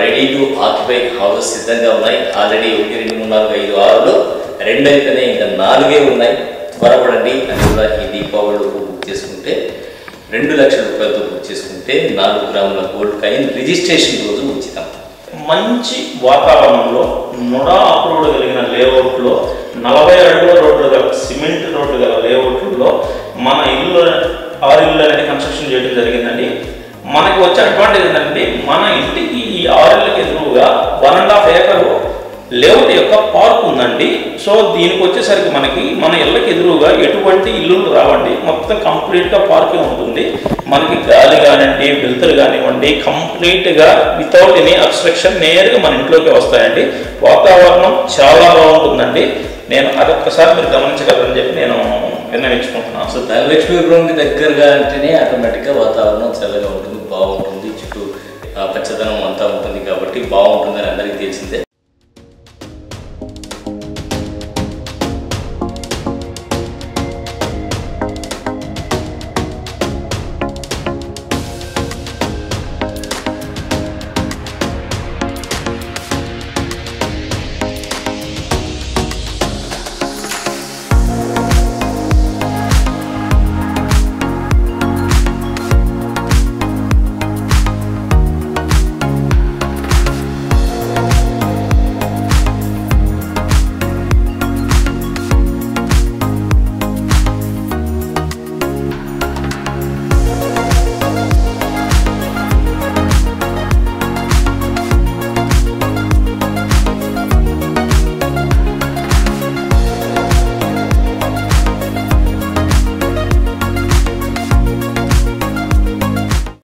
Ready to occupy houses సిద్ధంగా ఉన్నాయి. Already 1, 2, 3, 4, 5, 6లో 2 అయిపోయినాయి, ఇంకా 4 ఉన్నాయి. త్వరపడండి. అది కూడా ఈ దీపావళికి బుక్ చేసుకుంటే 2 లక్షల రూపాయలతో బుక్ చేసుకుంటే 4 గ్రాముల గోల్డ్ కాయిన్ రిజిస్ట్రేషన్ రోజు ఉచితం. మంచి వాతావరణంలో నుడా అప్రూవ్డ్ కలిగిన లేఅవుట్లో 40 అడుగుల రోడ్లు గల సిమెంట్ రోడ్లు గల లేఅవుట్లో మన ఇల్లు 6 ఇల్లు అనేది కన్స్ట్రక్షన్ చేయడం జరిగిందండి. మనకి వచ్చే అడ్వాంటేజ్ ఏంటంటే మన ఇంటికి ఈ 6 ఇళ్ళకి ఎదురుగా 1.5 ఏకర్ లేఅవుట్ యొక్క పార్క్ ఉందండి. సో దీనికి వచ్చేసరికి మనకి మన ఇళ్ళకి ఎదురుగా ఎటువంటి ఇల్లులు రావండి, మొత్తం కంప్లీట్గా పార్కే ఉంటుంది. మనకి గాలి కానివ్వండి, వెలుతురు కానివ్వండి, కంప్లీట్గా వితౌట్ ఎనీ అబ్స్ట్రక్షన్ నేరుగా మన ఇంట్లోకి వస్తాయండి. వాతావరణం చాలా బాగుంటుందండి. నేను అదొక్కసారి మీరు గమనించగలరని చెప్పి నేను విన్నవించుకుంటున్నాను. సో ధనలక్ష్మీపురంకి దగ్గరగా అంటేనే ఆటోమేటిక్గా వాతావరణం చల్లగా ఉంటుంది, బాగుంటుంది, చుట్టూ పచ్చదనం అంతా ఉంటుంది కాబట్టి బాగుంటుందని అందరికీ తెలిసిందే.